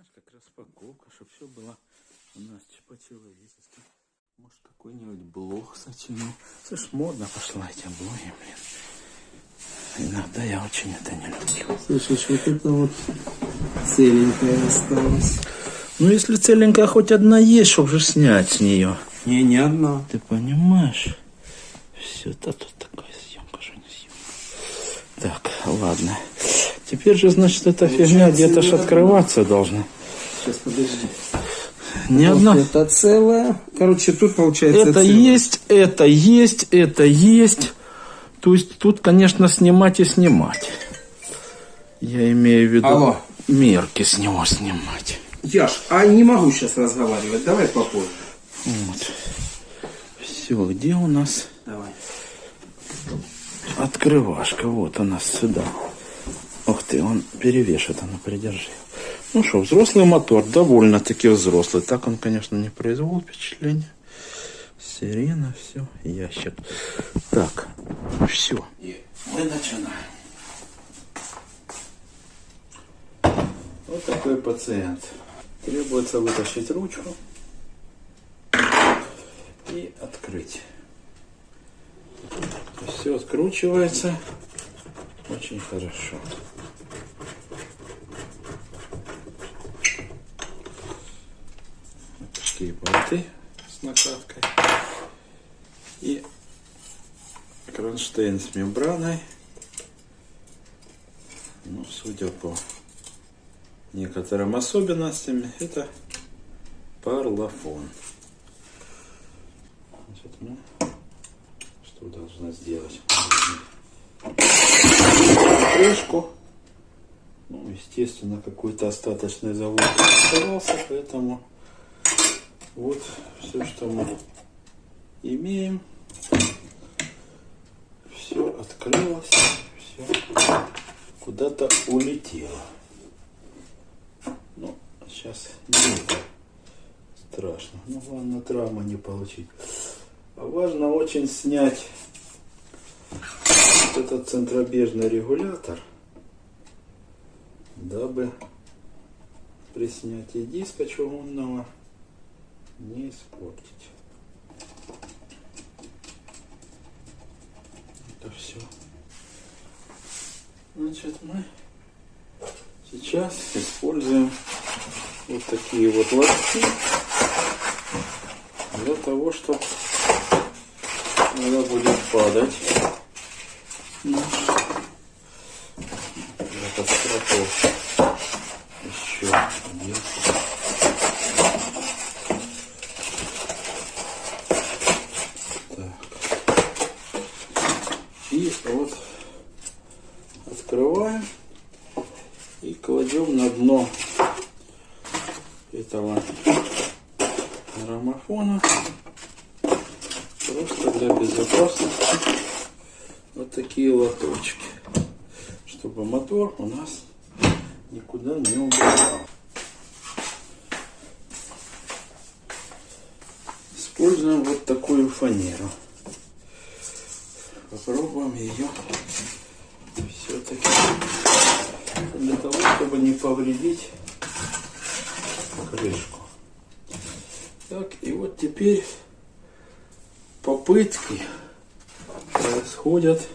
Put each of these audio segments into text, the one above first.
знаешь, как распаковка, чтобы все было у нас по-человечески. Может, какой-нибудь блог затяну. Слышь, модно пошла эти блоги, блин. Иногда я очень это не люблю. Слышишь, вот это вот целенькая осталась. Ну, если целенькая хоть одна есть, чтобы же снять с нее. Не одна. Ты понимаешь? Все, это тут такая съемка, что не съемка. Так, ладно. Теперь же, значит, эта фигня где-то ж открываться должна. Сейчас, подожди. Не вот одна. это целое. Короче, тут получается Это целое. есть, это есть, это есть. То есть тут, конечно, снимать и снимать. Я имею в виду Алло. мерки с него снимать. Яш, а не могу сейчас разговаривать. Давай попозже. Вот. Все, где у нас Давай. открывашка? Вот у нас сюда. Ух ты, он перевешен, ну придержи. Ну что, взрослый мотор, довольно-таки взрослый. Так он, конечно, не произвел впечатления. Сирена, все, ящик. Так, все. И мы начинаем. Вот такой пациент. Требуется вытащить ручку и открыть. Все откручивается очень хорошо. Вот такие болты с накаткой. И кронштейн с мембраной. Ну, судя по некоторым особенностям, это парлофон. Значит, мы что должны сделать? Крышку. Ну, естественно, какой-то остаточный завод оставался, поэтому вот все, что мы имеем. Все открылось, все куда-то улетело. Ну, сейчас не страшно. Ну, главное, травмы не получить. А важно очень снять вот этот центробежный регулятор, дабы при снятии диска чугунного не испортить. Это все. Значит, мы сейчас используем вот такие вот лотки для того, чтобы когда будет падать этот страховка еще один. Так. И вот открываем и кладем на дно этого граммофона просто для безопасности вот такие лоточки, чтобы мотор у нас никуда не убежал. Используем вот такую фанеру. Попробуем ее все-таки для того, чтобы не повредить крышку. Так, и вот теперь попытки происходят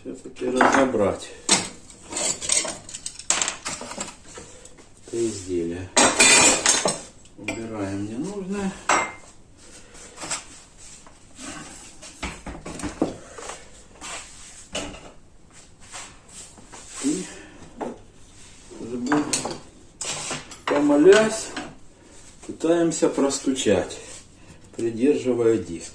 все-таки разобрать это изделие. Убираем ненужное. И помолясь, пытаемся простучать, придерживая диск.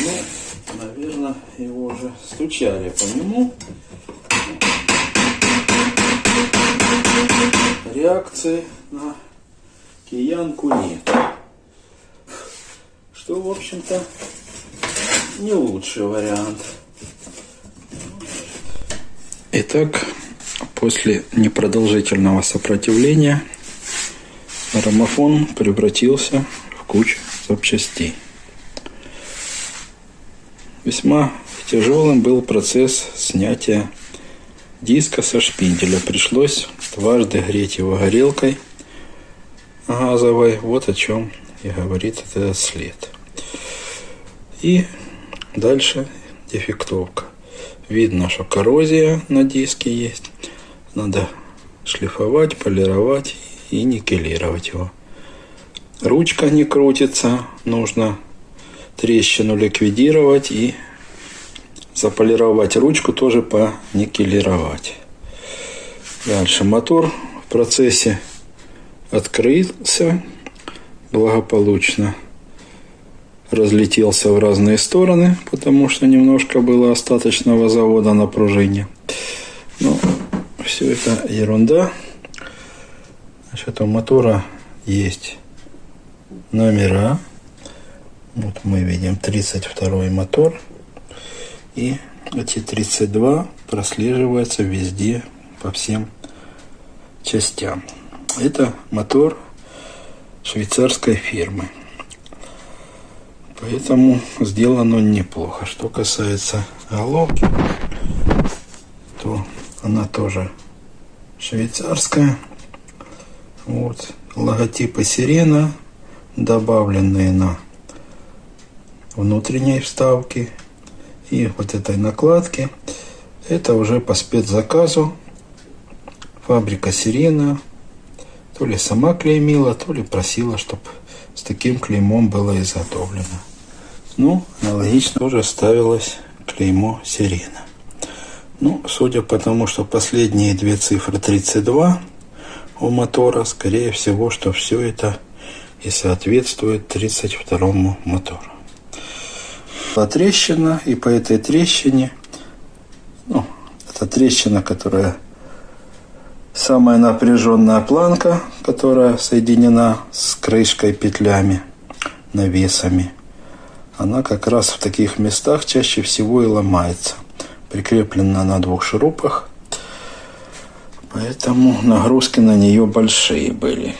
Ну, наверное, его уже стучали по нему. Реакции на киянку нет. Что, в общем-то, не лучший вариант. Итак, после непродолжительного сопротивления граммофон превратился в кучу запчастей. Весьма тяжелым был процесс снятия диска со шпинделя. Пришлось дважды греть его горелкой газовой. Вот о чем и говорит этот след. И дальше дефектовка. Видно, что коррозия на диске есть. Надо шлифовать, полировать и никелировать его. Ручка не крутится. Нужно трещину ликвидировать и заполировать ручку, тоже поникелировать. Дальше мотор в процессе открылся благополучно. Разлетелся в разные стороны, потому что немножко было остаточного завода на пружине. Но все это ерунда. Значит, у мотора есть номера. Вот мы видим 32-й мотор. И эти 32 прослеживаются везде, по всем частям. Это мотор швейцарской фирмы. Поэтому сделан он неплохо. Что касается головки, то она тоже швейцарская. Вот логотипы Сирена, добавленные на внутренней вставке. И вот этой накладки. Это уже по спецзаказу. Фабрика Сирена то ли сама клеймила, то ли просила, чтобы с таким клеймом было изготовлено. Ну, аналогично тоже ставилось клеймо Сирена. Ну, судя по тому, что последние две цифры 32 у мотора, скорее всего, что все это и соответствует 32-му мотору. Трещина, и по этой трещине, ну, это трещина, которая самая напряженная планка, которая соединена с крышкой петлями, навесами, она как раз в таких местах чаще всего и ломается. Прикреплена на двух шурупах, поэтому нагрузки на нее большие были.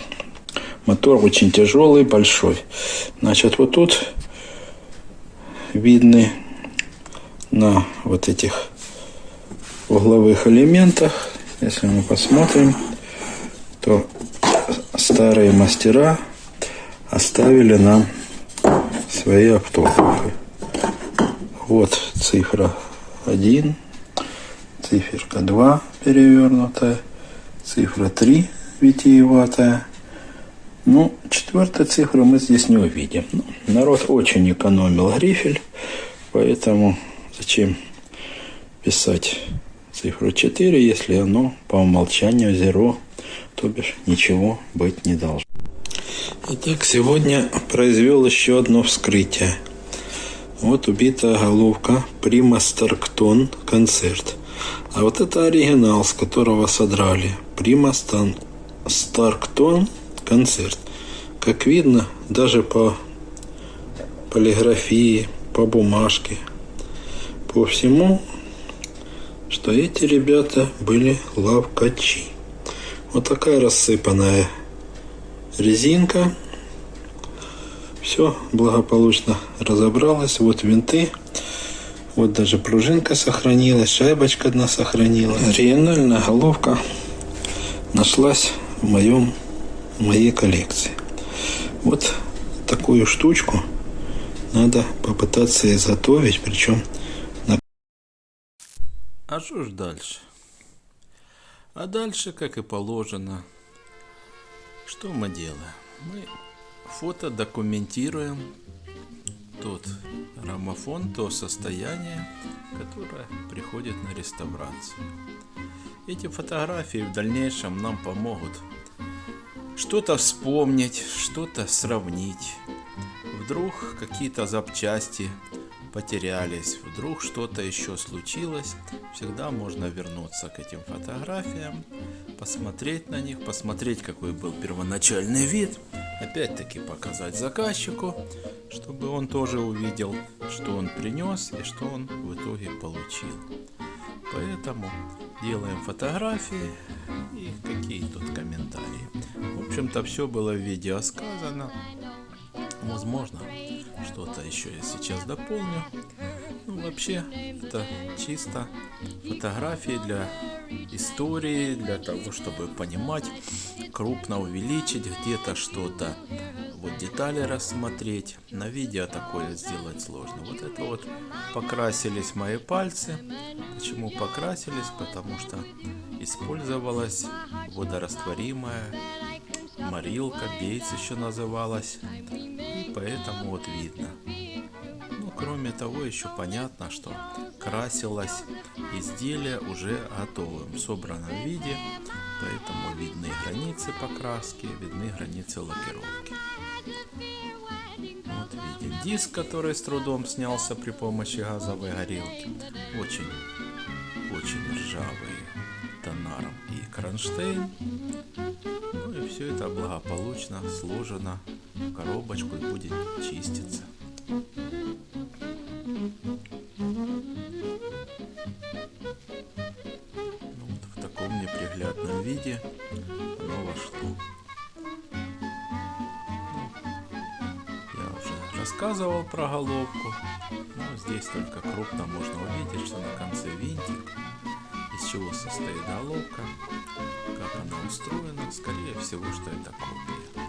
Мотор очень тяжелый, большой. Значит, вот тут видны на вот этих угловых элементах, если мы посмотрим, то старые мастера оставили нам свои автографы. Вот цифра 1, циферка 2 перевернутая, цифра 3 витиеватая. Ну, четвертой цифры мы здесь не увидим. Ну, народ очень экономил грифель, поэтому зачем писать цифру 4, если оно по умолчанию zero, то бишь ничего быть не должно. Итак, сегодня произвел еще одно вскрытие. Вот убитая головка Prima Starkton Концерт. А вот это оригинал, с которого содрали. Prima Starkton Концерт. Как видно, даже по полиграфии, по бумажке, по всему, что эти ребята были ловкачи. Вот такая рассыпанная резинка. Все благополучно разобралось. Вот винты. Вот даже пружинка сохранилась. Шайбочка одна сохранилась. Оригинальная головка нашлась в моей коллекции. Вот такую штучку надо попытаться изготовить, причем на... А что ж дальше? А дальше, как и положено, что мы делаем? Мы фото документируем тот граммофон, то состояние, которое приходит на реставрацию. Эти фотографии в дальнейшем нам помогут что-то вспомнить, что-то сравнить. Вдруг какие-то запчасти потерялись, вдруг что-то еще случилось. Всегда можно вернуться к этим фотографиям, посмотреть на них, посмотреть, какой был первоначальный вид. Опять-таки показать заказчику, чтобы он тоже увидел, что он принес и что он в итоге получил. Поэтому делаем фотографии и какие тут комментарии. В общем-то, все было в видео сказано. Возможно, что-то еще я сейчас дополню. Ну, Ну, вообще, это чисто фотографии для истории, для того, чтобы понимать, крупно увеличить где-то что-то, вот детали рассмотреть. На видео такое сделать сложно. Вот это вот покрасились мои пальцы. Почему покрасились? Потому что использовалась водорастворимая морилка, бейц еще называлась. И поэтому вот видно. Ну, кроме того, еще понятно, что красилось изделие уже готовым, в собранном виде, поэтому видны границы покраски, видны границы лакировки. Вот виден диск, который с трудом снялся при помощи газовой горелки. Очень ржавый тонаром и кронштейн. Ну и все это благополучно сложено в коробочку и будет чиститься. Вот в таком неприглядном виде оно вошло. Я уже рассказывал про головку, но здесь только крупно можно увидеть, что на конце винтик, из чего состоит головка, как она устроена. Скорее всего, что это копия.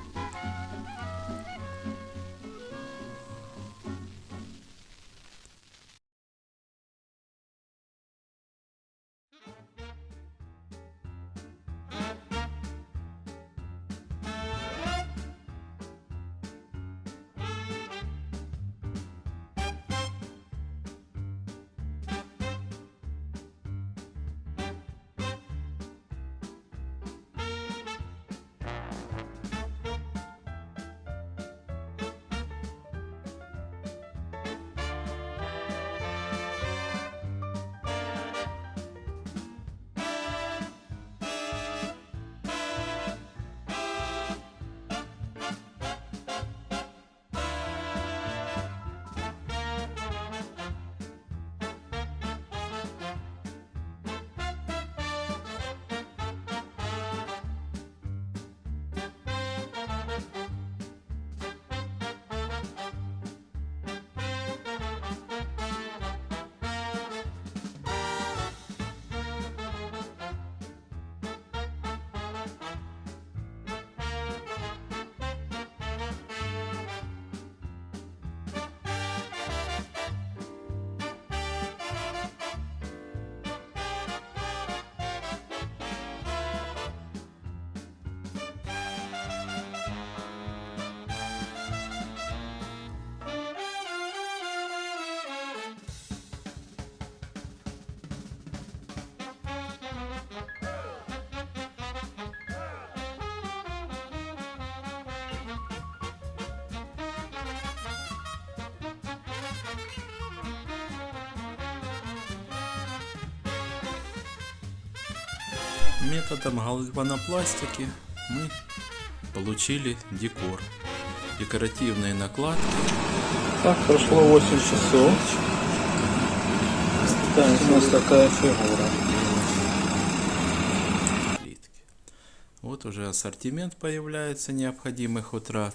Методом гальванопластики мы получили декор. Декоративные накладки. Так, прошло 8 часов. У нас такая фигура. Плитки. Вот уже ассортимент появляется необходимых утрат.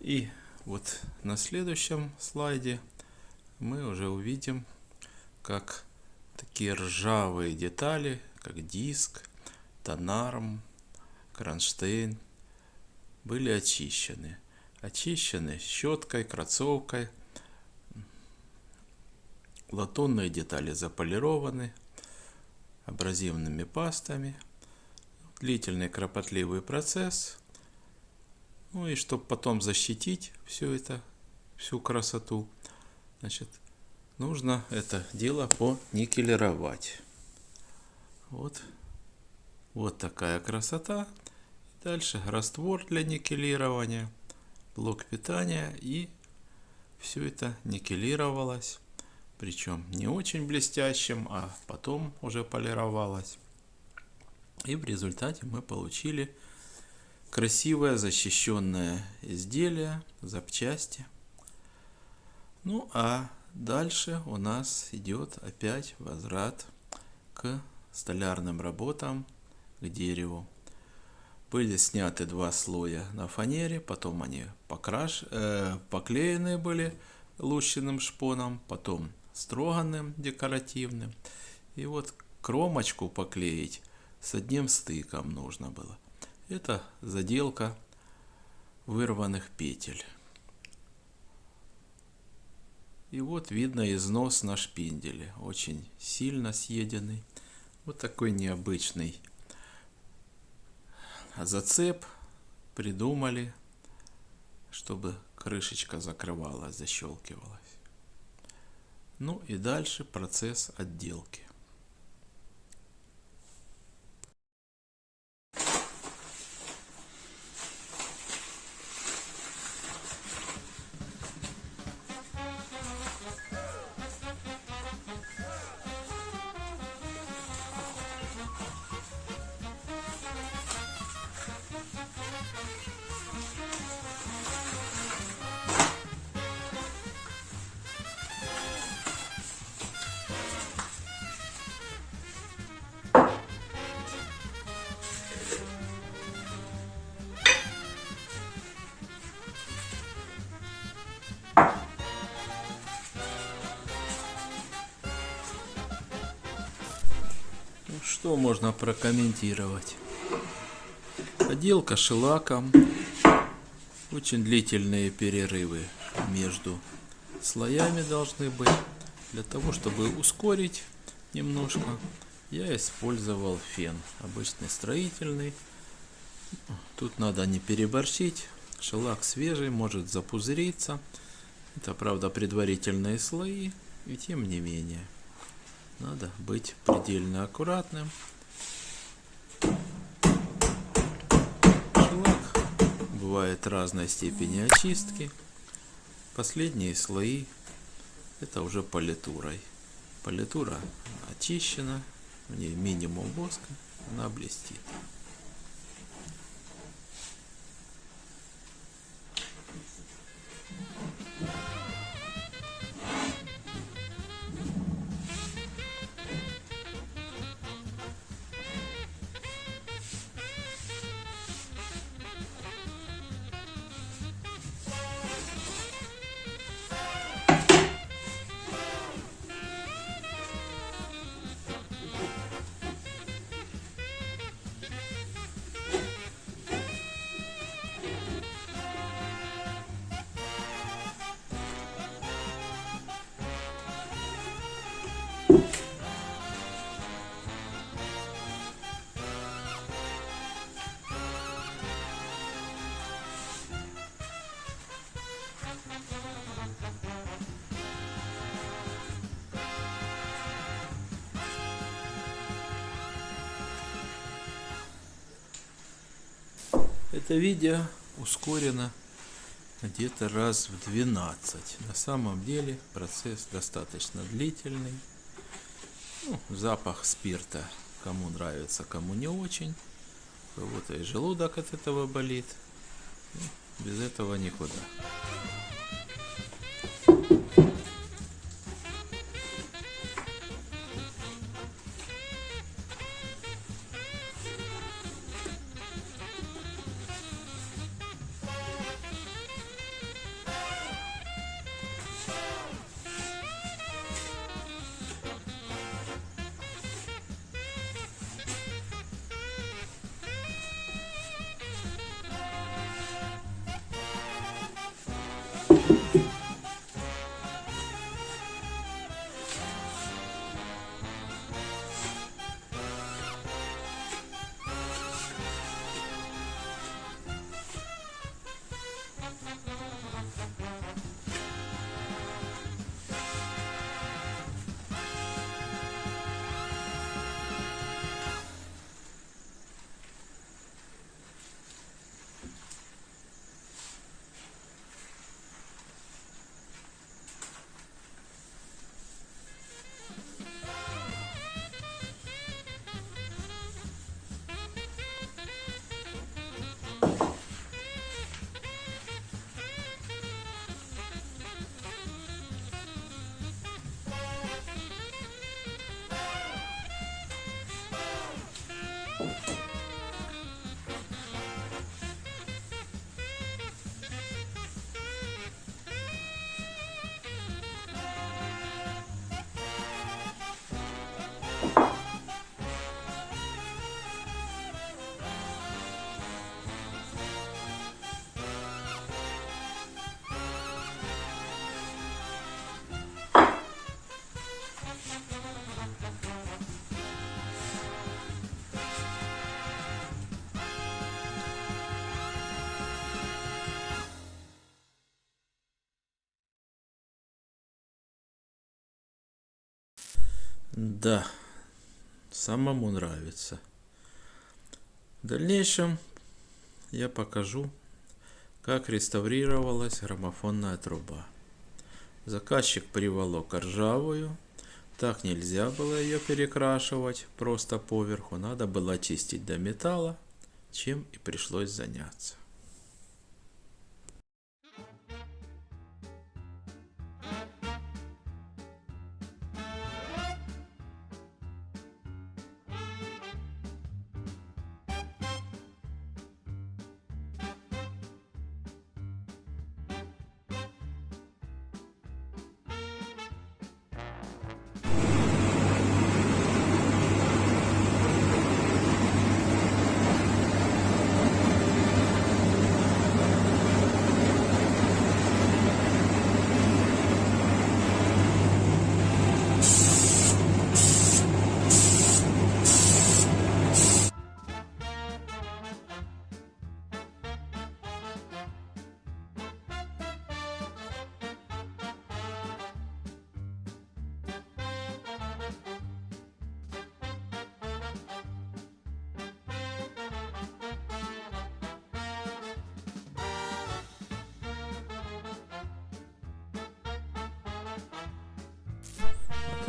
И вот на следующем слайде мы уже увидим, как такие ржавые детали, как диск, тонарм, кронштейн, были очищены. Очищены щеткой, крацовкой. Латунные детали заполированы абразивными пастами. Длительный кропотливый процесс. Ну и чтобы потом защитить все это, всю красоту, значит, нужно это дело поникелировать. Вот такая красота. Дальше раствор для никелирования, блок питания, и все это никелировалось. Причем не очень блестящим, а потом уже полировалось. И в результате мы получили красивое защищенное изделие, запчасти. Ну а дальше у нас идет опять возврат к столярным работам, к дереву. Были сняты 2 слоя на фанере, потом они поклеены были лущенным шпоном, потом строганным декоративным. И вот кромочку поклеить с одним стыком нужно было. Это заделка вырванных петель. И вот видно износ на шпинделе, очень сильно съеденный. Вот такой необычный зацеп придумали, чтобы крышечка закрывалась, защелкивалась. Ну и дальше процесс отделки. Что можно прокомментировать? Отделка шелаком, очень длительные перерывы между слоями должны быть. Для того, чтобы ускорить немножко, я использовал фен, обычный строительный. Тут надо не переборщить, шелак свежий, может запузыриться. Это, правда, предварительные слои, и тем не менее. Надо быть предельно аккуратным. Шелак бывает разной степени очистки. Последние слои это уже политурой. Политура очищена, в ней минимум воска, она блестит. Это видео ускорено где-то раз в 12. На самом деле процесс достаточно длительный. Ну, запах спирта кому нравится, кому не очень. У кого-то и желудок от этого болит. Ну, без этого никуда. Да, самому нравится. В дальнейшем я покажу, как реставрировалась граммофонная труба. Заказчик приволок ржавую. Так нельзя было ее перекрашивать просто поверху. Надо было очистить до металла, чем и пришлось заняться.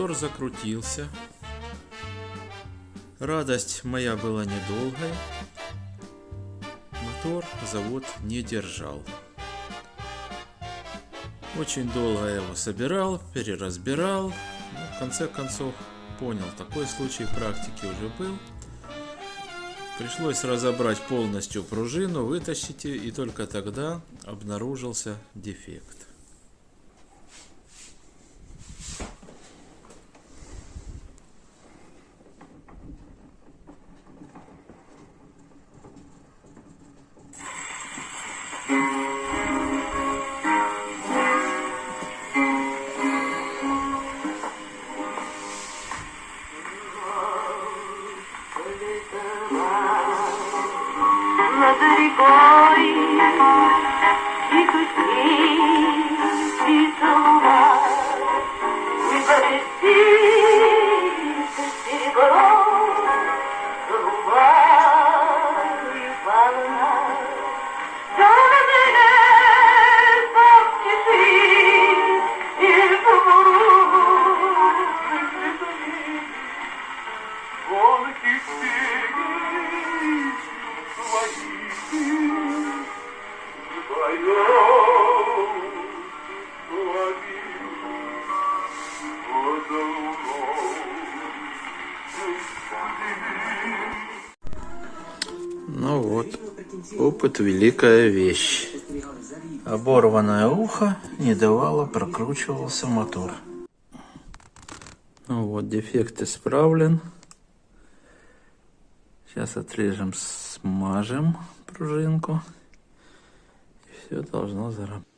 Мотор закрутился. Радость моя была недолгая. Мотор завод не держал. Очень долго я его собирал, переразбирал. Но в конце концов понял, такой случай в практике уже был. Пришлось разобрать полностью пружину, вытащить ее, и только тогда обнаружился дефект. Над рекой и кусни целовать, и борется серебром, голубая волна. Ну вот, опыт — великая вещь. Оборванное ухо не давало, прокручивался мотор. Ну вот, дефект исправлен. Сейчас отрежем, смажем пружинку. И все должно заработать.